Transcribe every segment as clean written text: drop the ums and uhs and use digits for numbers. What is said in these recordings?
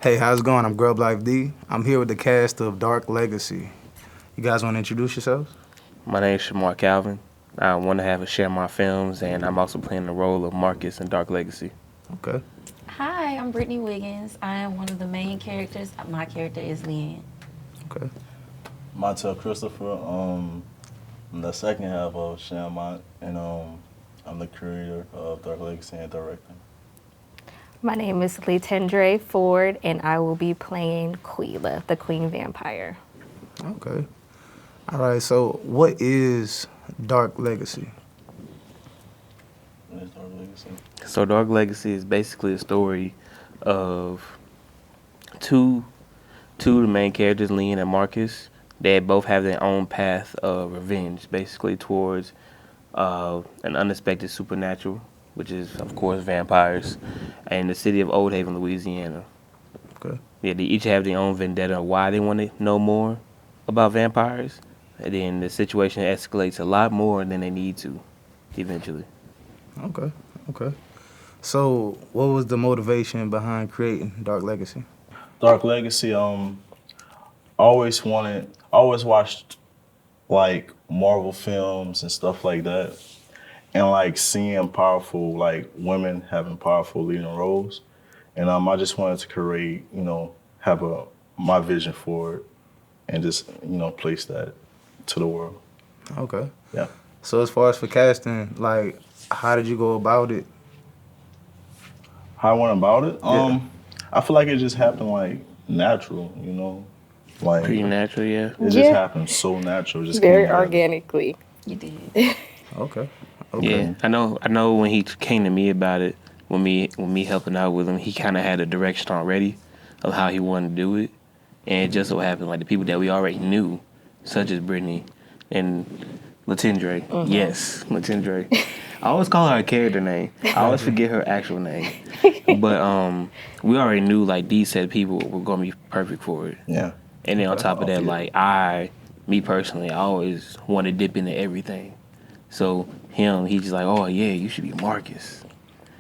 Hey, how's it going? I'm Grub Life D. I'm here with the cast of Dark Legacy. You guys want to introduce yourselves? My name is Shamar Calvin. I want to have a share my films, and I'm also playing the role of Marcus in Dark Legacy. Okay. Hi, I'm Brittany Wiggins. I am one of the main characters. My character is Leanne. Okay. Montel Christopher. I'm the second half of Shamont, and I'm the creator of Dark Legacy and director. My name is Letendre Ford, and I will be playing Quila, the Queen Vampire. Okay. All right. So, what is Dark Legacy? What is Dark Legacy? So Dark Legacy is basically a story of two of the main characters, Leanne and Marcus. They both have their own path of revenge, basically towards an unexpected supernatural, which is, of course, vampires, in the city of Old Haven, Louisiana. Okay. Yeah, they each have their own vendetta of why they want to know more about vampires. And then the situation escalates a lot more than they need to, eventually. Okay. Okay. So, what was the motivation behind creating Dark Legacy? Dark Legacy. Always watched like Marvel films and stuff like that, and like seeing powerful like women having powerful leading roles, and I just wanted to create, have my vision for it, and just place that to the world. Okay. Yeah. So, as far as for casting, like, how did you go about it? How I went about it, Yeah. I feel like it just happened like natural, like Pretty natural, yeah. it just Yeah. happened so natural, just Very came together. organically. You did. Okay. Yeah, Okay. I know. When he came to me about it, when me helping out with him, he kind of had a direction already of how he wanted to do it, and it just so happened like the people that we already knew, such as Brittany and Latendre. Yes, Latendre. I always call her a character name. I always forget her actual name. But we already knew like these set of people were gonna be perfect for it. Yeah. And then on top of that, Yeah. me personally, I always want to dip into everything. So he's just like, oh yeah, you should be Marcus.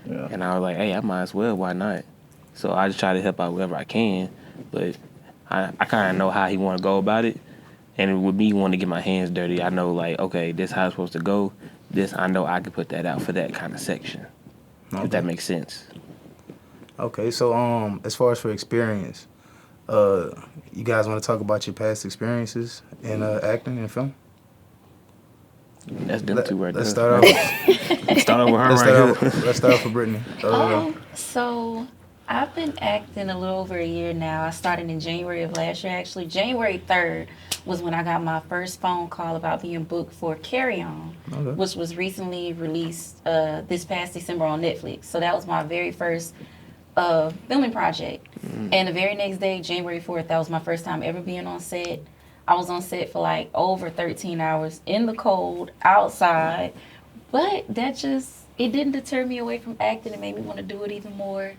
Yeah. And I was like, hey, I might as well, why not? So I just try to help out wherever I can, but I kind of know how he want to go about it. And with me wanting to get my hands dirty, I know like, okay, this how it's supposed to go. This, I know I could put that out for that kind of section, if that makes sense. Okay. So, as far as for experience, you guys want to talk about your past experiences in acting and film? That's them two right there. Let's start off. Start over her Let's right start here. off. Let's start off with Brittany. So I've been acting a little over a year now. I started in January of last year, actually. January 3rd was when I got my first phone call about being booked for Carry On, Okay. which was recently released this past December on Netflix. So that was my very first filming project. And the very next day, January 4th, that was my first time ever being on set. I was on set for like over 13 hours in the cold, outside. But it didn't deter me away from acting. It made me want to do it even more.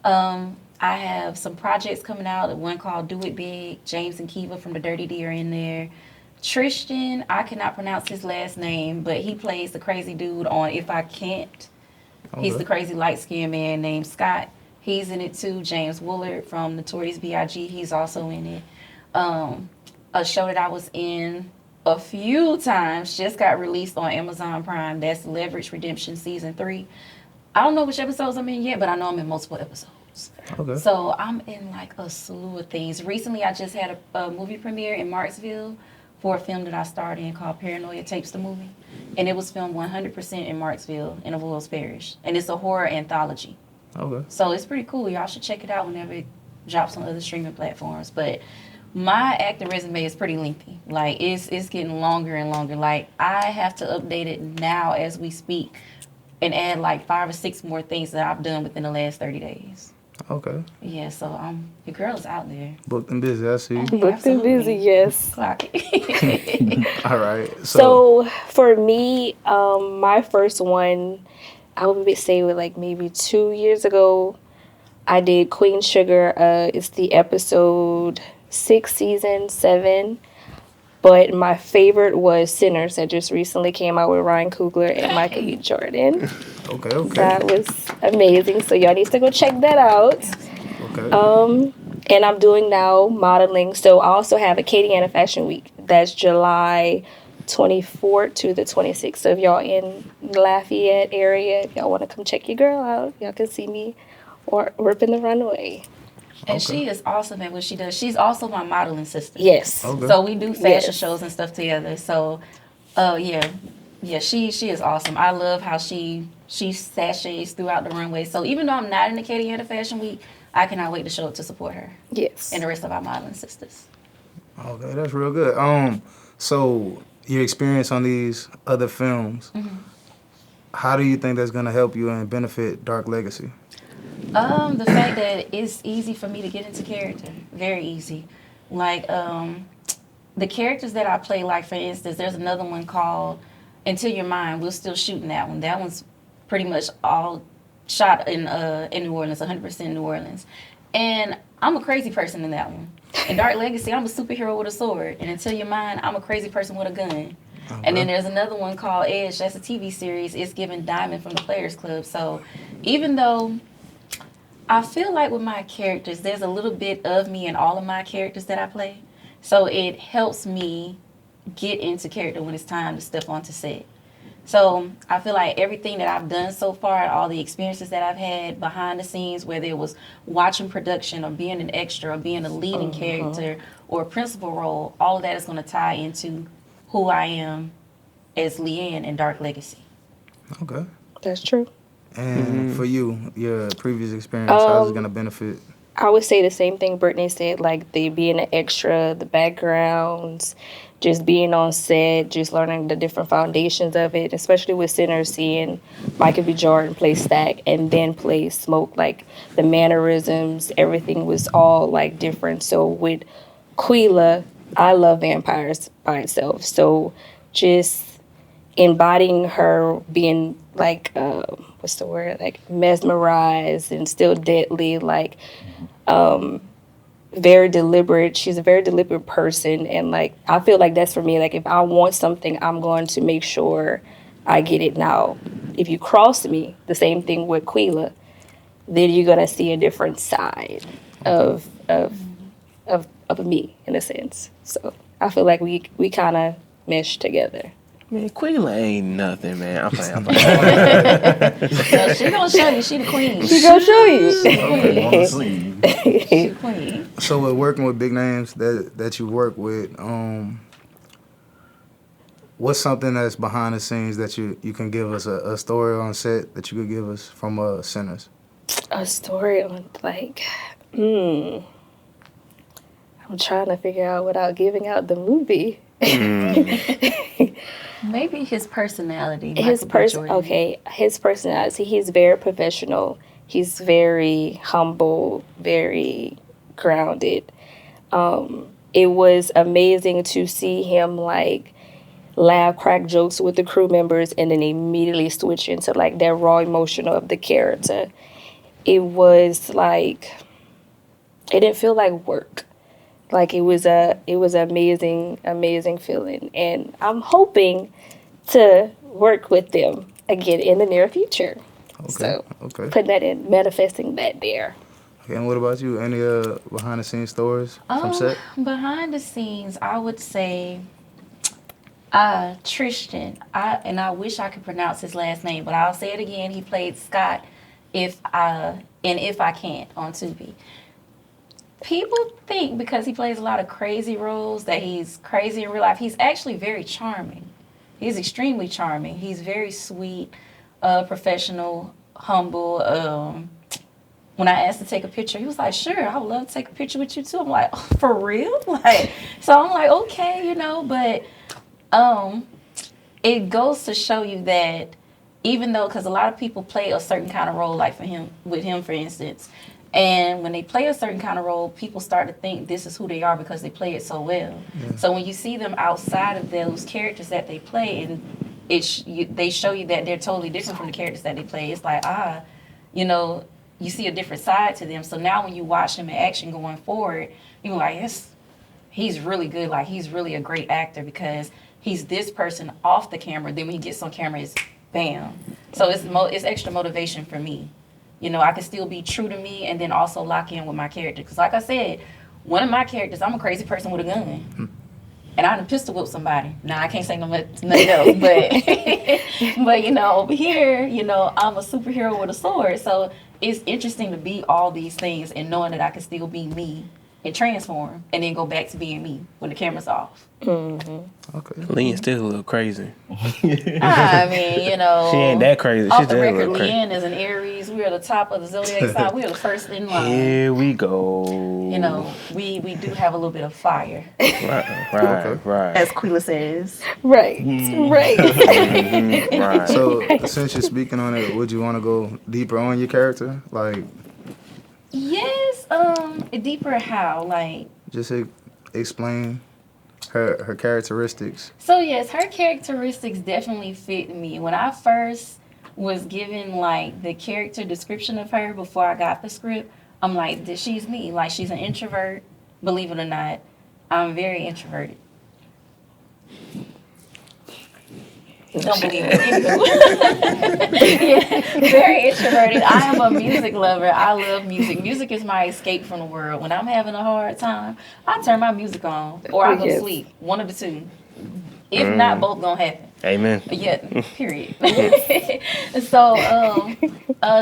I have some projects coming out. One called Do It Big. James and Kiva from The Dirty D are in there. Tristan, I cannot pronounce his last name, but he plays the crazy dude on If I Can't. He's Okay. the crazy light-skinned man named Scott. He's in it too. James Woolard from Notorious B.I.G., he's also in it. A show that I was in a few times just got released on Amazon Prime. That's Leverage Redemption Season 3. I don't know which episodes I'm in yet, but I know I'm in multiple episodes. Okay. So I'm in like a slew of things. Recently, I just had a movie premiere in Marksville for a film that I starred in called Paranoia Tapes the Movie. And it was filmed 100% in Marksville in Avoyelles Parish. And it's a horror anthology. Okay. So it's pretty cool. Y'all should check it out whenever it drops on other streaming platforms. But my acting resume is pretty lengthy. Like it's getting longer and longer. Like I have to update it now as we speak and add like 5 or 6 more things that I've done within the last 30 days. Okay. Yeah, so your girl's out there. Booked and busy. I see. Yeah, Booked and busy, absolutely. yes. Clock it. All right. So for me, my first one, I would say like maybe 2 years ago, I did Queen Sugar. It's the episode 6, season 7. But my favorite was Sinners that just recently came out with Ryan Coogler and Michael B. Jordan. Okay. That was amazing. So y'all need to go check that out. Okay. And I'm doing now modeling. So I also have Acadiana Fashion Week. That's July 24th to the 26th. So if y'all in Lafayette area, if y'all want to come check your girl out, y'all can see me or ripping the runway. And she is awesome at what she does. She's also my modeling sister. Yes. Okay. So we do fashion Yes. shows and stuff together. So, yeah, she is awesome. I love how she sachets throughout the runway. So even though I'm not in Acadiana Fashion Week, I cannot wait to show up to support her Yes. and the rest of our modeling sisters. Okay, that's real good. So your experience on these other films, how do you think that's gonna help you and benefit Dark Legacy? The fact that it's easy for me to get into character, very easy. Like the characters that I play, like for instance, there's another one called Until Your Mind. We're still shooting that one. That one's pretty much all shot in New Orleans, 100% New Orleans. And I'm a crazy person in that one. In Dark Legacy, I'm a superhero with a sword. And Until Your Mind, I'm a crazy person with a gun. Okay. And then there's another one called Edge. That's a TV series. It's given Diamond from the Players Club. So even though I feel like with my characters, there's a little bit of me in all of my characters that I play. So it helps me get into character when it's time to step onto set. So I feel like everything that I've done so far, all the experiences that I've had behind the scenes, whether it was watching production or being an extra or being a leading character or a principal role, all of that is going to tie into who I am as Leanne in Dark Legacy. Okay. That's true. And for you, your previous experience, how's it gonna benefit? I would say the same thing Brittany said, like the being an extra, the backgrounds, just being on set, just learning the different foundations of it, especially with Sinners, seeing Michael B. Jordan play Stack and then play Smoke, like the mannerisms, everything was all like different. So with Quila, I love vampires by itself. So just embodying her being like, what's the word, like mesmerized and still deadly, like very deliberate. She's a very deliberate person, and like I feel like that's for me. Like if I want something, I'm going to make sure I get it now. If you cross me, the same thing with Quila, then you're gonna see a different side of me in a sense. So I feel like we kind of mesh together. Man, Quila ain't nothing, man. I'm playing. So she gonna show you she the queen. She gonna show you. Want to see. She the queen. So with working with big names that you work with, what's something that's behind the scenes that you can give us a story on set that you could give us from Sinners? A story on like, I'm trying to figure out without giving out the movie. Maybe his personality. His Michael B. person, Jordan. okay. His personality. He's very professional. He's very humble, very grounded. It was amazing to see him like laugh, crack jokes with the crew members, and then immediately switch into like that raw emotion of the character. It was like, it didn't feel like work. Like it was amazing feeling, and I'm hoping to work with them again in the near future. Okay. So Okay. putting that in, manifesting that there. Okay. And what about you? Any behind the scenes stories from set? Behind the scenes, I would say Tristan. I wish I could pronounce his last name, but I'll say it again. He played Scott If I Can't on Tubi. People think because he plays a lot of crazy roles that he's crazy in real life. He's actually very charming. He's extremely charming. He's very sweet, professional, humble. When I asked to take a picture, he was like, "Sure, I would love to take a picture with you too." I'm like, "Oh, for real?" Like, so I'm like, "Okay, but it goes to show you that even though, because a lot of people play a certain kind of role, like with him, for instance, and when they play a certain kind of role, people start to think this is who they are because they play it so well. Yeah. So when you see them outside of those characters that they play, and they show you that they're totally different from the characters that they play, it's like, you see a different side to them. So now when you watch them in action going forward, you're like, yes, he's really good. Like, he's really a great actor because he's this person off the camera. Then when he gets on camera, it's bam. So it's extra motivation for me You know, I can still be true to me and then also lock in with my character. Because like I said, one of my characters, I'm a crazy person with a gun. And I done pistol whip somebody. Now I can't say nothing else, but you know, over here, you know, I'm a superhero with a sword. So it's interesting to be all these things and knowing that I can still be me and transform and then go back to being me when the camera's off. Okay. Leanne's still a little crazy. I mean, you know, She ain't that crazy. off She's the just a record, little crazy. Leanne is an Aries. We are the top of the zodiac sign. We are the first in line. Here we go. You know, we do have a little bit of fire, Right. as Quila says. Right. Right. Right. So since you're speaking on it, would you want to go deeper on your character? Like, Yes, deeper how? Like, just explain her characteristics. so yes, her characteristics definitely fit me. When I first was given like the character description of her before I got the script, I'm like, she's me. Like, she's an introvert. Believe it or not, I'm very introverted. Don't believe it. Yeah, very introverted. I am a music lover. I love music. Music is my escape from the world. When I'm having a hard time, I turn my music on or I go to Yes. sleep. One of the two. If not, both gonna happen. Amen. Yeah, period. So,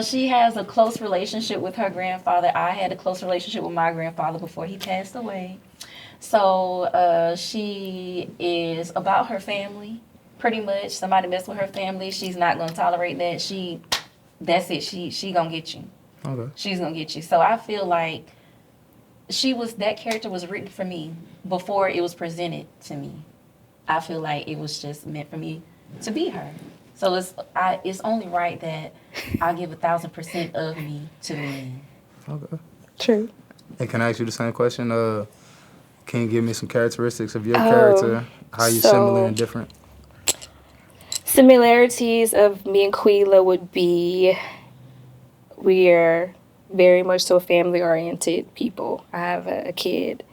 she has a close relationship with her grandfather. I had a close relationship with my grandfather before he passed away. So, she is about her family, pretty much. Somebody mess with her family, she's not gonna tolerate that. That's it. She gonna get you. Okay. She's gonna get you. So I feel like that character was written for me before it was presented to me. I feel like it was just meant for me to be her. So it's only right that I give 1,000% of me to me. Okay. True. And can I ask you the same question? Can you give me some characteristics of your character? How you so- similar and different? Similarities of me and Quila would be we are very much so family oriented people. I have a kid.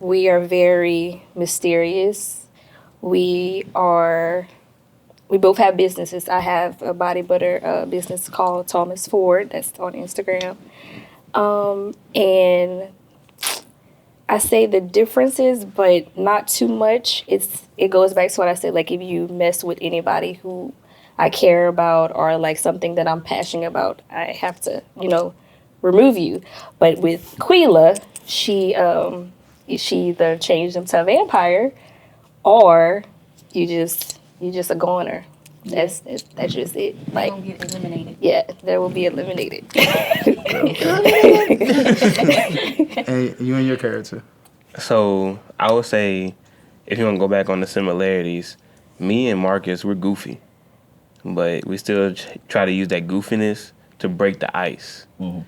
We are very mysterious. We both have businesses. I have a body butter business called Thomas Ford. That's on Instagram. And I say the differences, but not too much. It goes back to what I said. Like, if you mess with anybody who I care about or like something that I'm passionate about, I have to, remove you. But with Quila, she either changed into a vampire, or you just a goner. That's just it. You're Like, gonna get eliminated. yeah, there will be eliminated. And you and your character. So I would say, if you want to go back on the similarities, me and Marcus, we're goofy, but we still try to use that goofiness to break the ice. Mhm.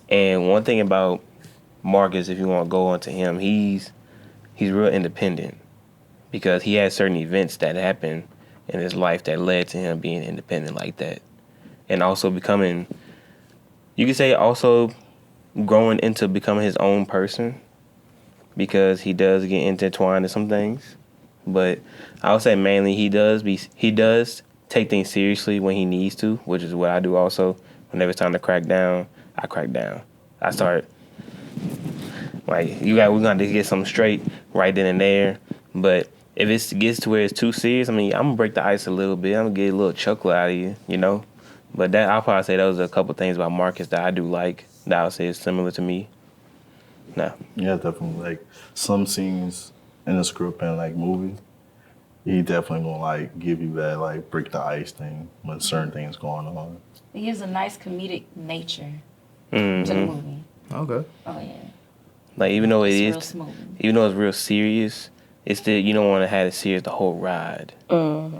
And one thing about Marcus, if you want to go on to him, he's real independent because he had certain events that happened in his life that led to him being independent like that, and also becoming, you could say, also growing into becoming his own person, because he does get intertwined in some things. But I would say mainly he does take things seriously when he needs to, which is what I do also. Whenever it's time to crack down, I crack down. I start like, we're gonna get something straight right then and there. But if it gets to where it's too serious, I mean, I'm gonna break the ice a little bit. I'm gonna get a little chuckle out of you, But that, I'll probably say those are a couple things about Marcus that I do like, that I would say is similar to me. No. Yeah, definitely. Like some scenes in the script and like movie, he definitely gonna like give you that like break the ice thing when certain things going on. He gives a nice comedic nature Mm-hmm. to the movie. Okay. Oh yeah, Like, even though it's real it's smooth. real serious, it's still, you don't want to have it serious the whole ride. And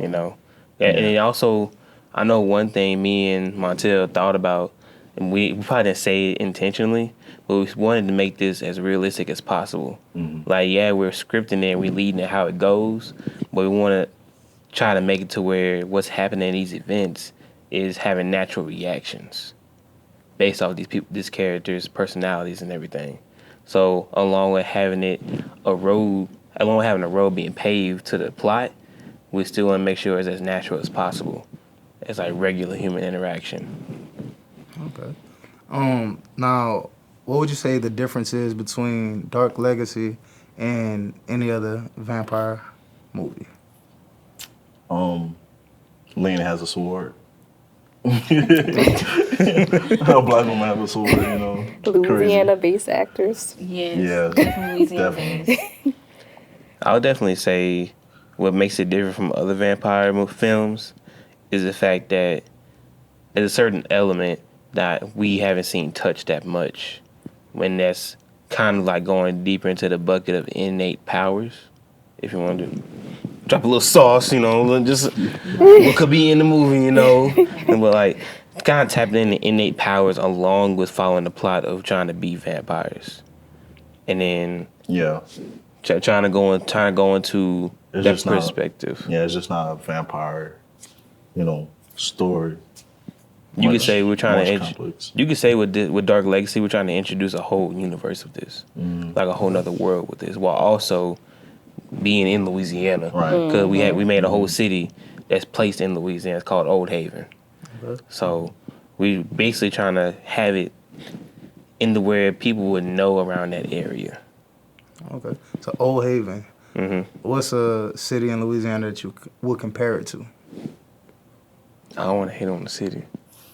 then also, I know one thing me and Montel thought about, and we probably didn't say it intentionally, but we wanted to make this as realistic as possible. Like, yeah, we're scripting it, we're leading it how it goes, but we want to try to make it to where what's happening in these events is having natural reactions based off these characters' personalities and everything. So along with having a road being paved to the plot, we still want to make sure it's as natural as possible. It's like regular human interaction. Okay. Now, what would you say the difference is between Dark Legacy and any other vampire movie? Lena has a sword. A black woman has a sword, you know. Louisiana-based actors. Yes, Yeah, definitely Louisiana definitely. based. I would definitely say what makes it different from other vampire films is the fact that there's a certain element that we haven't seen touched that much. When that's kind of like going deeper into the bucket of innate powers, if you want to drop a little sauce, just what could be in the movie, and but like kind of tapping into innate powers along with following the plot of trying to beat vampires, and then Yeah. trying to go into It's that just not- perspective. Yeah, it's just not a vampire, story. You could Much- say we're trying to. much complex. You could say with Dark Legacy, we're trying to introduce a whole universe with this, like a whole nother world with this, while also being in Louisiana. Right. Because we made a whole city that's placed in Louisiana. It's called Old Haven. Okay. So we basically trying to have it in the where people would know around that area. Okay. So Old Haven. Hmm. What's a city in Louisiana that you would compare it to? I don't want to hate on the city.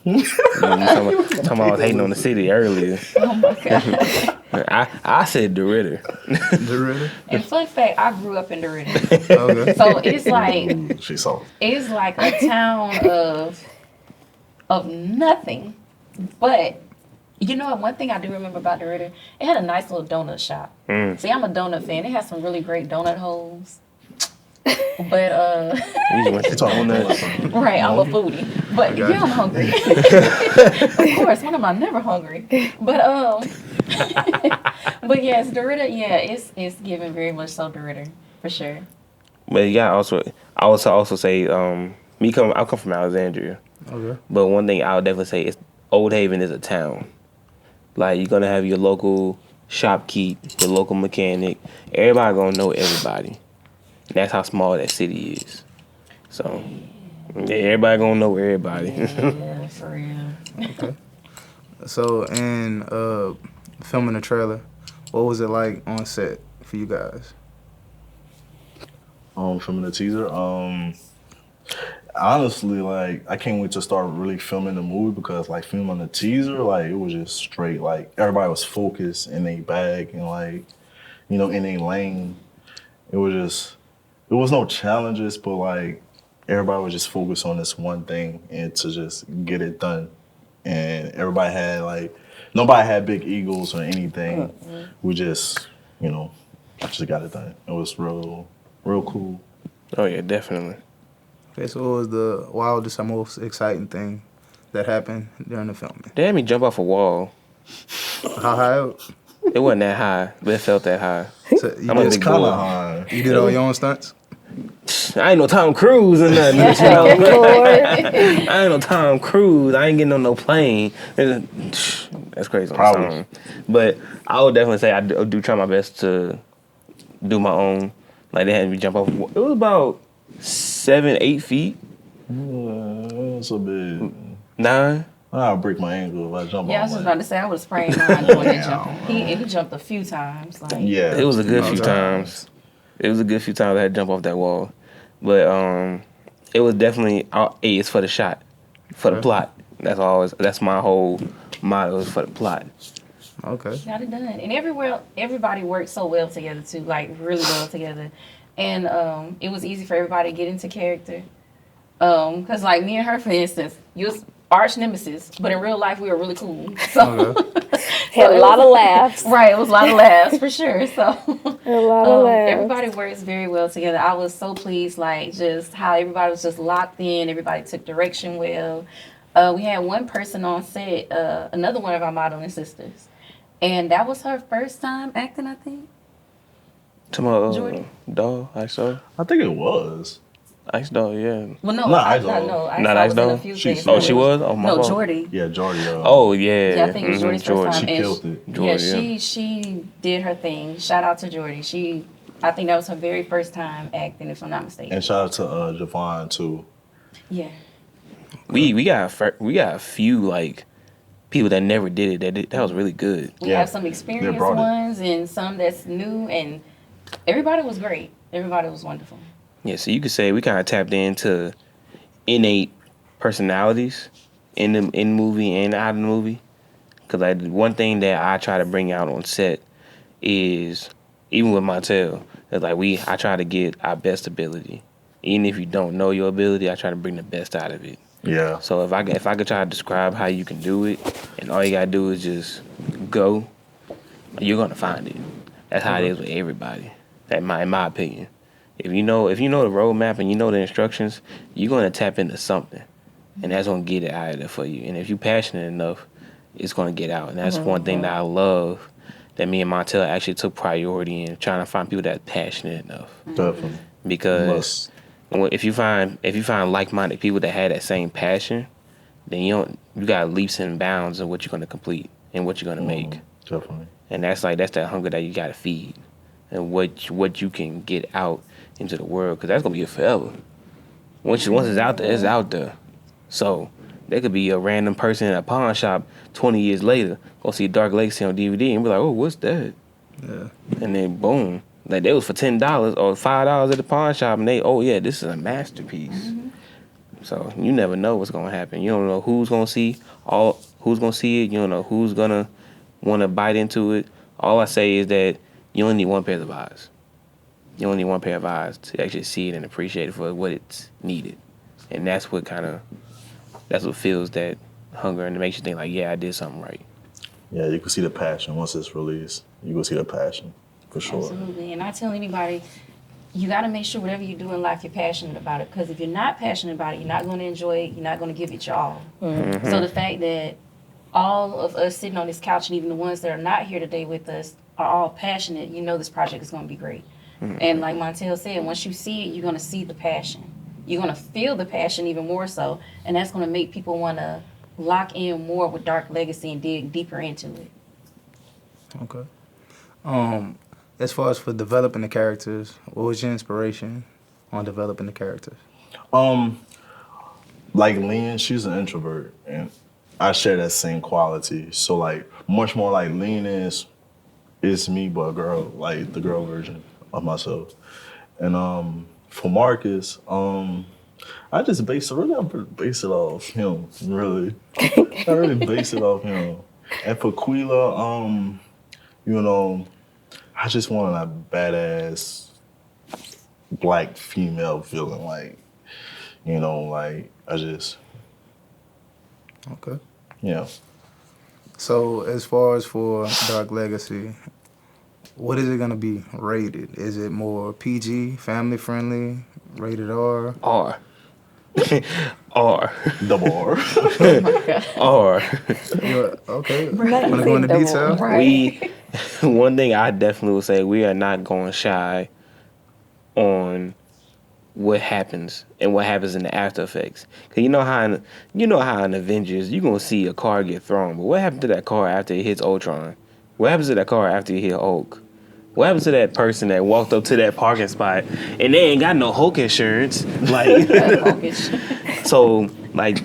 You talking about I was hating on the city earlier. Oh my god. I said DeRitter. The Ritter? And fun fact, I grew up in Dorinda. Okay. So it's She's soft. like a town of nothing. But you know what? One thing I do remember about Dorinda, it had a nice little donut shop. See, I'm a donut fan. It has some really great donut holes. But We just went to donuts. right, I'm a foodie. But yeah, I'm hungry. Of course, when am I never hungry? But but yes, Dorita, yeah, it's giving very much so Dorita, for sure. But yeah, I also say I come from Alexandria. Okay. But one thing I would definitely say is Old Haven is a town. Like you're gonna have your local shopkeep, your local mechanic. Everybody gonna know everybody. That's how small that city is. So yeah, everybody gonna know everybody. Yeah, for real. So in filming the trailer, what was it like on set for you guys? Filming the teaser. Honestly, like I can't wait to start really filming the movie because like filming the teaser, like it was just straight. Like everybody was focused in their bag and like, in their lane. It was no challenges, but like everybody was just focused on this one thing and to just get it done. And everybody had nobody had big egos or anything. We just, just got it done. It was real cool. Oh yeah, definitely. Okay, so what was the wildest or most exciting thing that happened during the filming? They had me jump off a wall. How high up? It wasn't that high, but it felt that high. So you, I'm a did, big It's kind boy. of high. you did all your own stunts? I ain't no Tom Cruise or nothing. I ain't no Tom Cruise. I ain't getting on no plane. That's crazy. On Probably. the song. But I would definitely say I do try my best to do my own. Like they had me jump off. It was about 7-8 feet. It's a bit. 9. I'll break my ankle if I jump Yeah, I on was just one. about to say I was spraying mine doing that jumping. He jumped a few times. Like Yeah. It was a good few Okay. times. It was a good few times I had to jump off that wall. But it was definitely it's for the shot, for the Okay. plot. That's my whole motto is for the plot. Okay. got it done. And everybody worked so well together too, like really well together. And it was easy for everybody to get into character. Cause like me and her, for instance, you was arch nemesis, but in real life we were really cool. So Okay. Had a lot of laughs. right, it was a lot of laughs for sure. So A lot of laughs. everybody works very well together. I was so pleased, like just how everybody was just locked in. Everybody took direction well. We had one person on set, another one of our modeling sisters, and that was her first time acting, I think. Tomorrow, Jordan. Doll, Ice Doll, I think it was. Ice Doll, yeah. Well, no, Not I Ice Doll. no, Ice Not Doll Ice was in a Doll? few She- things. Oh, she was. Oh my No, fault. Jordy. Yeah, Jordy. Oh yeah. Yeah, I think it was Jordy's Jordy. first time. She and killed it. Jordy, yeah, she did her thing. Shout out to Jordy. I think that was her very first time acting, if I'm not mistaken. And shout out to Javon too. Yeah. We got a few like people that never did it. That was really good. We Yeah. have some experienced brought it. ones and some that's new, and everybody was great. Everybody was wonderful. Yeah, so you could say we kind of tapped into innate personalities in the movie and out of the movie. Because like one thing that I try to bring out on set is, even with Montel, is like I try to get our best ability. Even if you don't know your ability, I try to bring the best out of it. Yeah. So if I could try to describe how you can do it, and all you gotta do is just go, you're gonna find it. That's how it is with everybody. In my opinion, if you know the roadmap and you know the instructions, you're gonna tap into something, and that's gonna get it out of there for you. And if you're passionate enough, it's gonna get out. And that's one thing that I love, that me and Montel actually took priority in, trying to find people that's passionate enough. Definitely. Because if you find like-minded people that have that same passion, then you got leaps and bounds of what you're gonna complete and what you're gonna make. Definitely. And that's that hunger that you gotta feed, and what you can get out into the world, because that's gonna be here forever. Once it's out there, it's out there. So there could be a random person in a pawn shop 20 years later go see Dark Legacy on DVD and be like, oh, what's that? Yeah. And then boom, like they was for $10 or $5 at the pawn shop, and oh yeah, this is a masterpiece. So you never know what's gonna happen. You don't know who's gonna see it. You don't know who's gonna want to bite into it. All I say is that you only need one pair of eyes. You only need one pair of eyes to actually see it and appreciate it for what it's needed. And that's what fills that hunger, and it makes you think like, yeah, I did something right. Yeah, you can see the passion once it's released. You can see the passion for sure. Absolutely. And I tell anybody, you got to make sure whatever you do in life, you're passionate about it. Because if you're not passionate about it, you're not going to enjoy it. You're not going to give it your all. So the fact that all of us sitting on this couch, and even the ones that are not here today with us, are all passionate, you know this project is going to be great. And like Montel said, once you see it, you're going to see the passion. You're going to feel the passion even more so. And that's going to make people want to lock in more with Dark Legacy and dig deeper into it. Okay. As far as for developing the characters, what was your inspiration on developing the characters? Like Lean, she's an introvert, and I share that same quality. So like much more like Lean is me, but a girl, like the girl version of myself. And for Marcus, I just base it off him, really. I really base it off him. And for Quila, you know, I just wanted a badass black female villain, like, you know, like I just, Okay. yeah. So as far as for Dark Legacy, what is it gonna be rated? Is it more PG, family friendly, rated R? R. R. Double R. R. Okay. Not Wanna go into double, detail? right? One thing I definitely would say, we are not going shy on what happens and what happens in the after effects. Cause you know how in Avengers you gonna see a car get thrown, but what happened to that car after it hits Ultron? What happens to that car after it hit Hulk? What happens to that person that walked up to that parking spot and they ain't got no Hulk insurance? Like, so like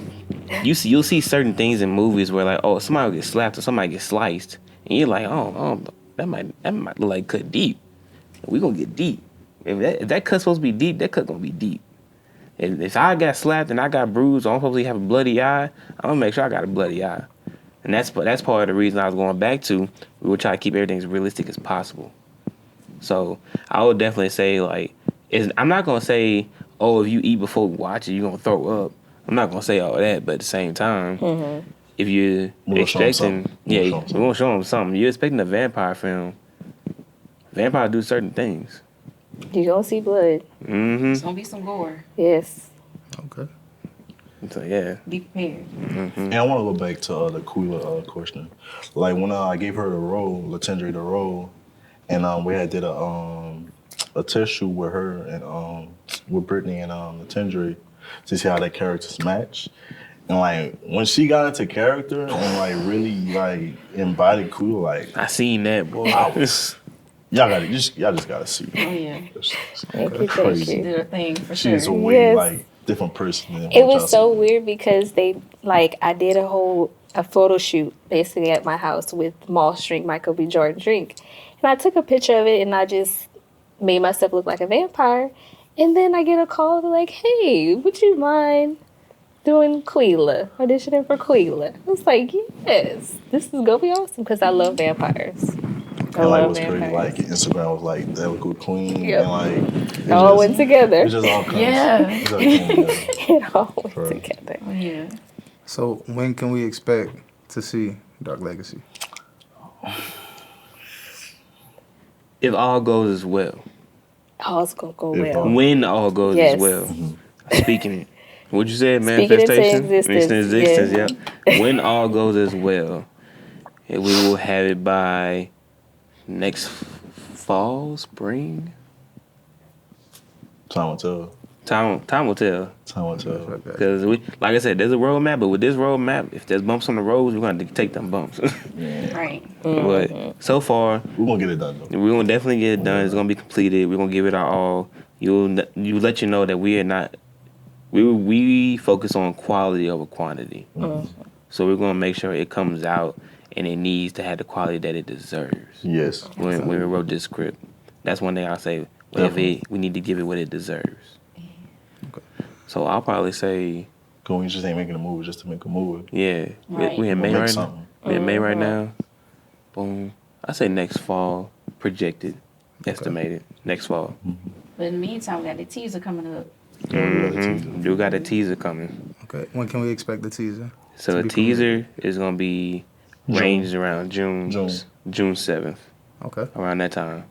you'll see certain things in movies where like, oh, somebody will get slapped or somebody get sliced, and you're like, oh, that might look like cut deep. We gonna get deep. If that cut's supposed to be deep, that cut gonna be deep. And if I got slapped and I got bruised, or I'm supposed to have a bloody eye, I'm gonna make sure I got a bloody eye. And that's part of the reason I was going back to. We will try to keep everything as realistic as possible. So I would definitely say like, I'm not gonna say, oh, if you eat before we watch it, you're gonna throw up. I'm not gonna say all that, but at the same time, if you're expecting, we're gonna show them something. You're expecting a vampire film. Vampires do certain things. You gonna see blood. Mm-hmm. It's going to be some gore. Yes. Okay. So yeah. Be prepared. And I want to go back to the Quila question. Like when I gave her the role, Latendra the role, and we had did a test shoot with her and with Brittany and Latendra to see how their characters match. And like when she got into character and like really like embodied Quila, like I seen that, boy. y'all just gotta see. Oh, yeah. Thank you, crazy. thank you. Did her thing for sure. She's a way Yes. like different person. Than It what was y'all so see. weird because they like I did a whole a photo shoot basically at my house with Moss drink, Michael B. Jordan drink. And I took a picture of it and I just made myself look like a vampire. And then I get a call like, hey, would you mind doing Quila, auditioning for Quila? I was like, yes, this is gonna be awesome because I love vampires. I And like love what's crazy, like Instagram was like that was good queen, Yep. and like It all went together. It just all comes. Yeah. It just all came together. It all went For real. together. Yeah. So when can we expect to see Dark Legacy? If all goes as well. Oh, it's gonna go If well. all- When all goes Yes. as well. Speaking it. What you said, Speaking it into manifestation? existence, Existence, yeah. When all goes as well, we will have it by next fall, spring. Time will tell. Time will tell. Time will tell. Because we, like I said, there's a roadmap, but with this roadmap, if there's bumps on the roads, we're gonna take them bumps. Right. But so far, We're gonna get it done though. we're gonna definitely get it done. It's gonna be completed. We're gonna give it our all. You let you know that we are not. We focus on quality over quantity. So we're gonna make sure it comes out and it needs to have the quality that it deserves. Yes. When we wrote this script, that's one thing I'll say. We need to give it what it deserves. So I'll probably say, Cause we just ain't making a movie just to make a movie. yeah, Right. we in May Make right now. something. We in May right now. Boom. I say next fall, projected, estimated next fall. But in the meantime, we got the teaser coming up. You got a teaser coming. Okay. When can we expect the teaser? So To the be teaser is gonna be ranged around June June. 7th, Okay. around that time.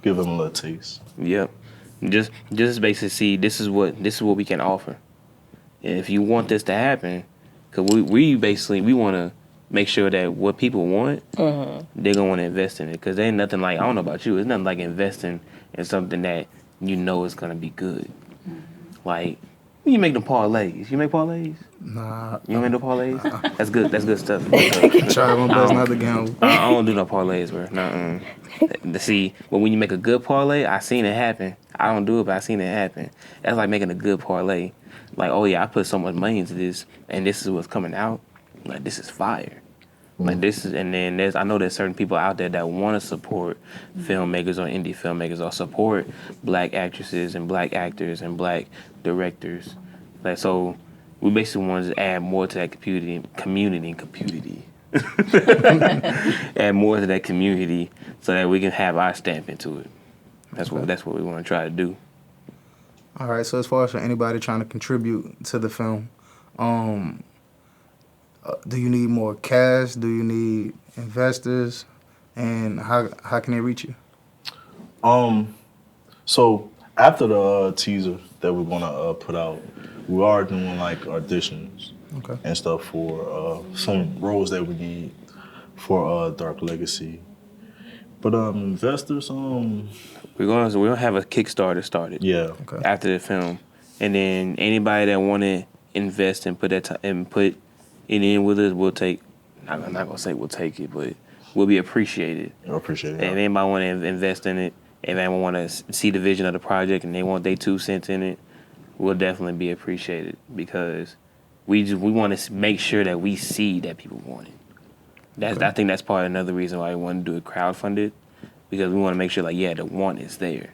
Give them a little taste. Yep. Just basically see this is what we can offer. And if you want this to happen, cause we basically we want to make sure that what people want, they're gonna want to invest in it. Cause there ain't nothing like, I don't know about you, it's nothing like investing in something that you know is gonna be good. Like you make them parlays. You make parlays? Nah. You don't make no parlays? That's good. That's good stuff. Try my best not to gamble. I don't do no parlays, bro. Nuh-uh. See, but when you make a good parlay, I seen it happen. I don't do it, but I seen it happen. That's like making a good parlay. Like, oh yeah, I put so much money into this, and this is what's coming out. Like, this is fire. Like this is, and then I know there's certain people out there that want to support filmmakers or indie filmmakers or support black actresses and black actors and black directors. Like, so we basically want to add more to that community. Add more to that community so that we can have our stamp into it. That's what we want to try to do. All right. So as far as for anybody trying to contribute to the film, do you need more cash? Do you need investors? And how can they reach you? So after the teaser that we're gonna put out, we are doing like auditions Okay. and stuff for some roles that we need for Dark Legacy. But investors, We're gonna have a Kickstarter started yeah, Okay. after the film, and then anybody that want to invest and put that and put it in with us, we'll take. I'm not gonna say we'll take it, but we'll be appreciated. I appreciate And it. if anybody want to invest in it, if anyone want to see the vision of the project and they want their 2 cents in it, we'll definitely be appreciated because we want to make sure that we see that people want it. I think that's part of another reason why we want to do it crowdfunded, because we want to make sure like, yeah, the want is there,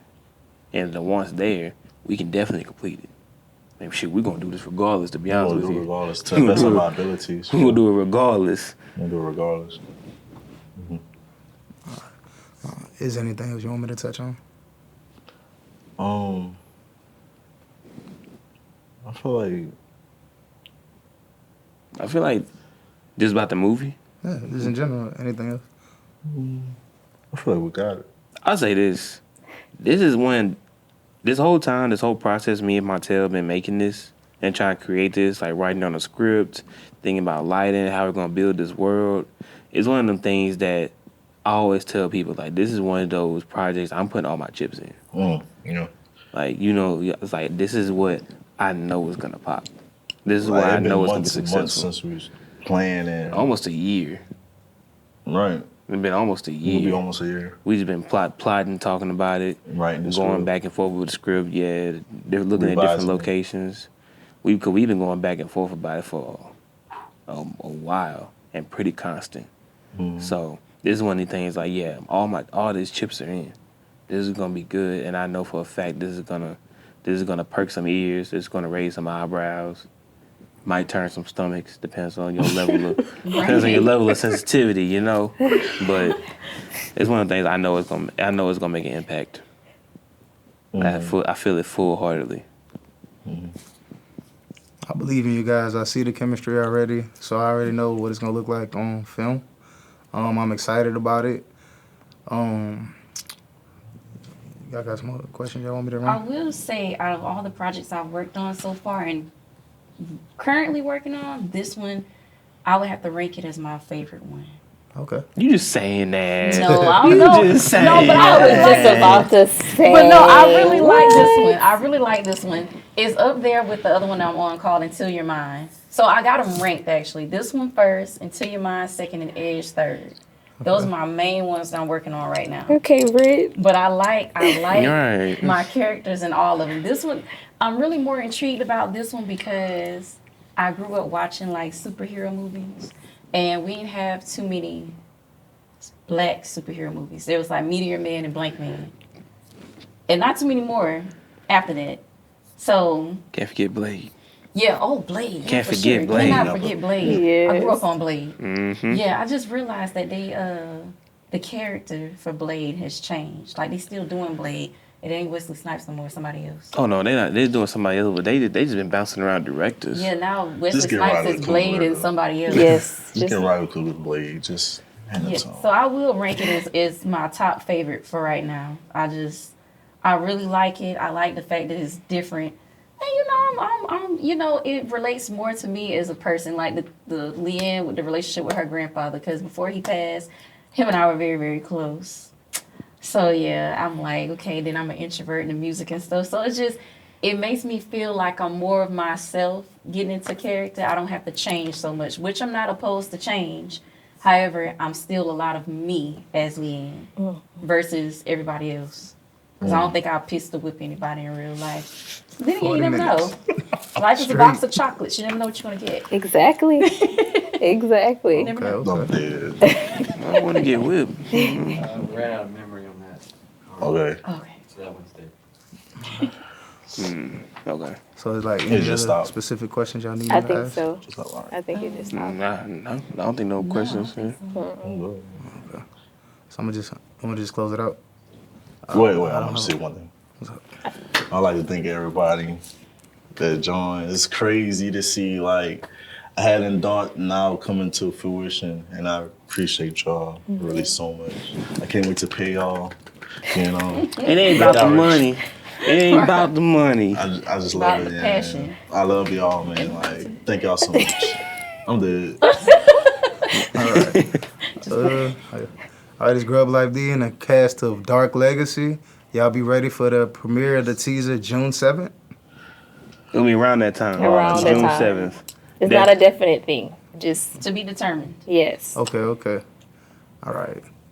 and if the want's there, we can definitely complete it. And shit, we're gonna do this regardless. To be We'll honest do with it you, regardless to the best of our abilities. we'll do it regardless. We'll do it regardless. Is there anything else you want me to touch on? I feel like Just about the movie. Yeah, just in general. Anything else? we got it. I'll say this. This whole time, this whole process, me and Montel been making this and trying to create this, like writing down a script, thinking about lighting, how we're going to build this world. It's one of them things that I always tell people, like, this is one of those projects I'm putting all my chips in. You know. Like, it's like, this is what I know is going to pop. This is Like, what I it been know is going to be months and months successful. since we was playing and Almost a year. right. It's been almost a It'll year. be almost a year. We just been plotting, talking about it. Right. Going back and forth with the script, yeah. They're looking at different Revising it. locations. We've been going back and forth about it for a while. and pretty constant. So this is one of the things like, yeah, all these chips are in. This is gonna be good, and I know for a fact this is gonna perk some ears. It's gonna raise some eyebrows. Might turn some stomachs. Depends on your level of sensitivity, you know. But it's one of the things I know it's gonna make an impact. I feel it full heartedly. I believe in you guys. I see the chemistry already, so I already know what it's gonna look like on film. I'm excited about it. Y'all got some more questions y'all want me to I run? will say, out of all the projects I've worked on so far and currently working on, this one, I would have to rank it as my favorite one. Okay. You just saying that. No, I don't know. just saying No, but I was I just about to say. But no, I really like this one. I really like this one. It's up there with the other one I'm on called Until Your Mind. So I got them ranked actually. This one first, Until Your Mind second, and Edge third. Those are my main ones that I'm working on right now. Okay, Britt. But I like Right. my characters in all of them. This one, I'm really more intrigued about this one because I grew up watching like superhero movies, and we didn't have too many black superhero movies. There was like Meteor Man and Blank Man, and not too many more after that. So Can't forget Blade. yeah, Blade. Can't for forget sure. Blade. Cannot forget Blade. I grew Yes. up on Blade. Mm-hmm. Yeah, I just realized that the character for Blade has changed. Like they still doing Blade. It ain't Wesley Snipes no more. Somebody else. Oh no, they're not. They're doing somebody else, but they just been bouncing around directors. Yeah, now Wesley Just get Snipes Riley is Blade Cooper. and somebody else. Yes. You Just can ride with Blade. Just hand Yeah. it to him. So I will rank it as my top favorite for right now. I really like it. I like the fact that it's different. And you know, it relates more to me as a person, like the Leanne with the relationship with her grandfather, because before he passed, him and I were very, very close. So yeah, I'm like, okay, then I'm an introvert in the music and stuff. So it makes me feel like I'm more of myself getting into character. I don't have to change so much, which I'm not opposed to change. However, I'm still a lot of me as Leanne versus everybody else. Because I don't think I'll pistol whip anybody in real life. Then again, you 40 never minutes. know. Life is a box of chocolates. You never know what you're going to get. exactly. Exactly. You never know. I'm Okay. dead. I don't want to get whipped. Ran out of memory on that. Okay. Okay. So that one's dead. Okay. So it's like It any just other stopped. specific questions y'all need I me to think ask? so. Just like, all right. I think it just stopped. Nah, no, I don't think no questions. I don't think so. I'm good. So I'm gonna just close it out. Wait, I I don't want know. to say one thing. I like to thank everybody that joined. It's crazy to see, like, I hadn't thought now coming to fruition, and I appreciate y'all really so much. I can't wait to pay y'all, you know. It ain't about the money. It ain't about the money. I just About love it, the yeah. passion. I love y'all, man. Like, thank y'all so much. I'm dead. All right, it's Grub Life D and a cast of Dark Legacy. Y'all be ready for the premiere of the teaser June 7th? It'll be around that time. Around that June time. 7th. It's not a definite thing. Just To be determined. yes. Okay. All right.